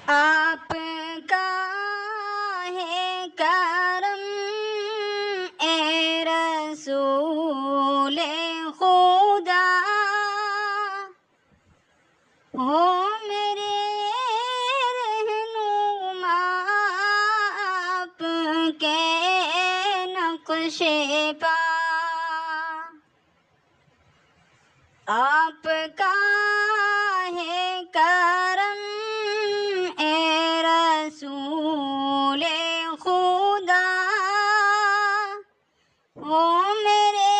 آپ کا ہے کرم اے رسول خدا، ہو میرے رہنما آپ کے نقش پا۔ آپ کا ہے کرم اے رسول خدا، ہو میرے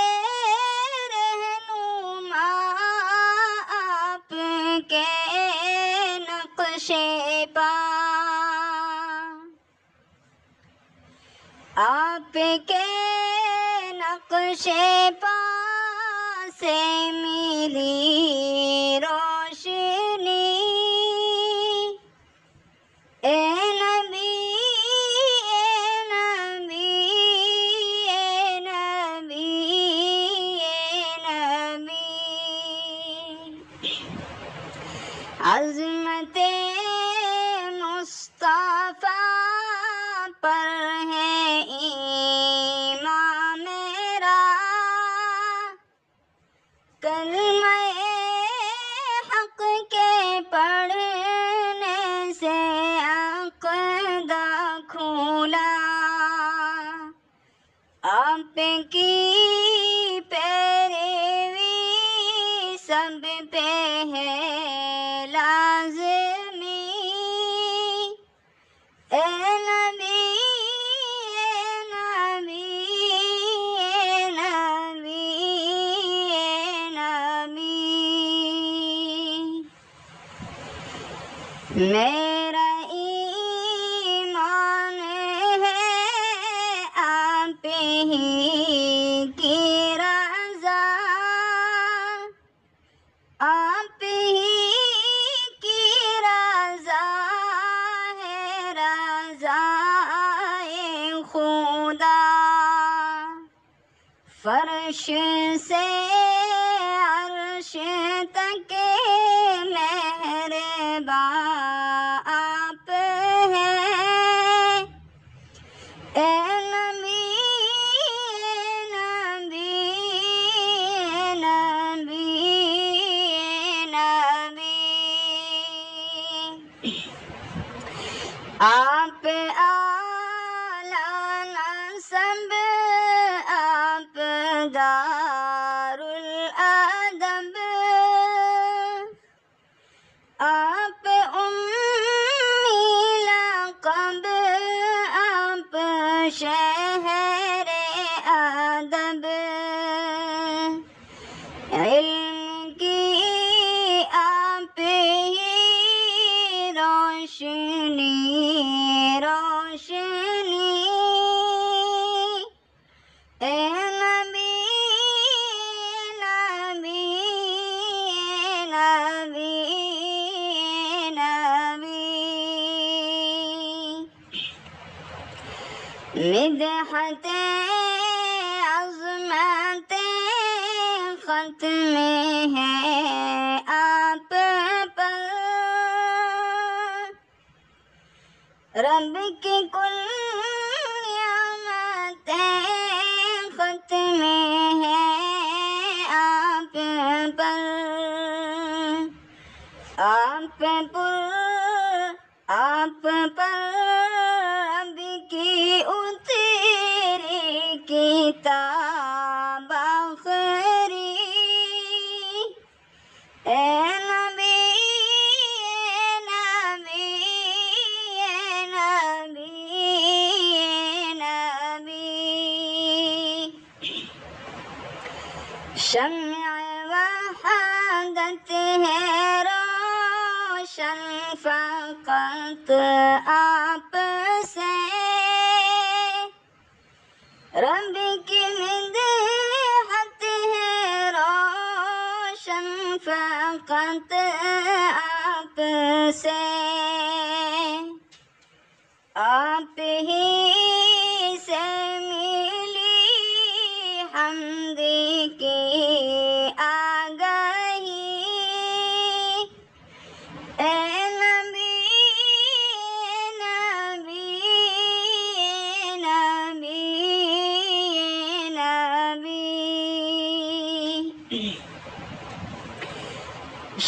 رہنما آپ کے نقش پا۔ آپ کے نقش پا سے ملی روشنی، اے نبی اے نبی اے نبی اے نبی، عظمت مصطفیٰ پر ہے ایمان میرا، کلمہ حق کے پڑھنے سے عقیدہ کھولا۔ آپ کی پیروی سب پہ ہے لازمی، اے نبی اے نبی اے نبی اے نبی، میرا ایمان ہے آپ ہی کی رضا، آپ ہی کی رضا ہے رضا خدا۔ فرش سے عرش تک مہربان آپ ہیں، اے نبی اے نبی اے نبی اے نبی، آپ اعلیٰ نسب آپ دار الادب، آپ امی لقب آپ شہر ادب، علم کی آپ ہی روشنی روشنی، اے نبی نبی نبی نبی، مدحت عظمت ختم ہے آپ پر، رب کی کل نعمتیں ختم ہے آپ پر، آپ پر رب کی اتری کتاب آخری، اے نبی اے نبی اے نبی اے نبی، شمع وحدت ہے روشن فقط آپ سے، رب کی مدحت ہے روشن فقط آپ سے، آپ ہی سے ملی حمد کی آگہی، اے نبی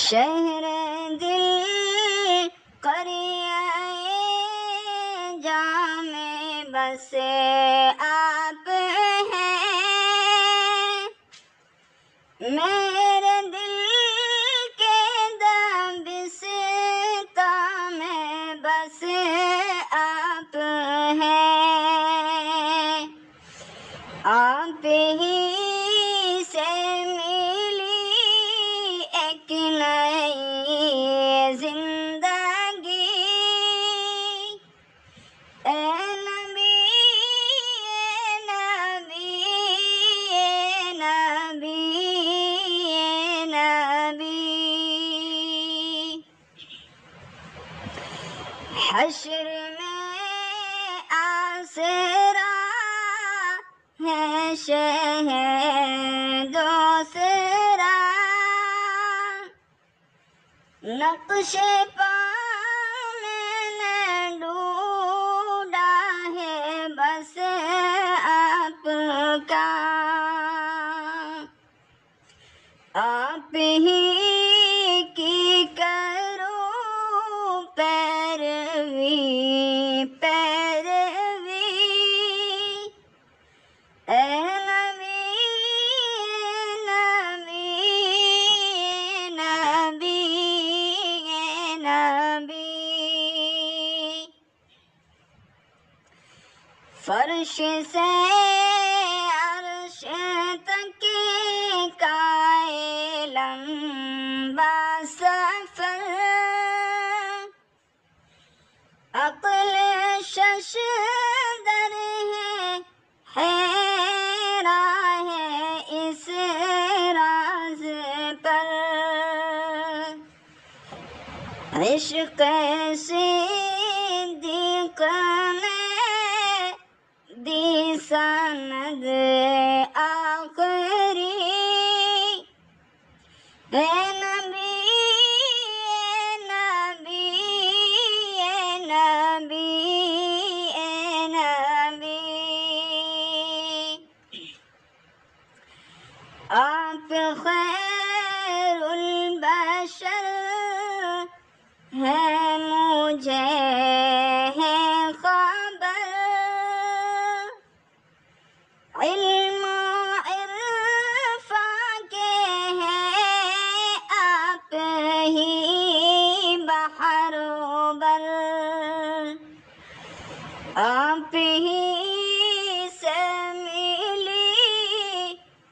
شہر دل قریہ جاں میں بس آپ ہیں، میرے دل کے دبستاں میں بس آپ ہیں، آپ ہی سے ملی ایک نئی زندگی، اے نبی اے نبی اے نبی اے نبی، حشر میں آسرا ہے شہر دوسرا، نقش پا میں نے ڈھونڈا ہے بس آپ کا، آپ ہی کی کروں پیروی پیروی، اے نبی اے نبی اے نبی، فرش سے عرش تک کا یہ لمبا سفر، عقل شش در ہے حیران ہے اس راز پر، عشق صدیق نے دی سند آخری، اے نبی اے نبی اے نبی اے نبی، آپ خیر البشر ہے مجھے ہے خبر، علم و عرفان کے ہیں آپ ہی بحر و بر، آپ ہی سے ملی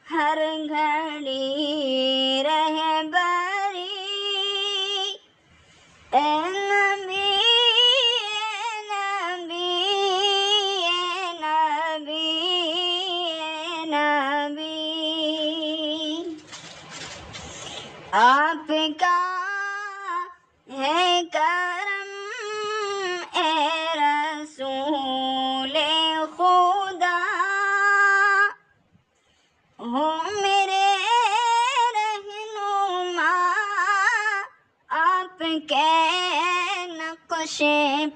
ہر گھڑی رہبری، اے نبی اے نبی اے نبی اے نبی، آپ کا ہے کرم اے رسول خدا، ہو میرے رہنما آپ کے نقش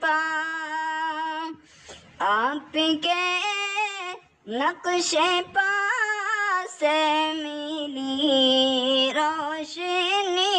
پا، آپ کے نقش پا سے ملی روشنی،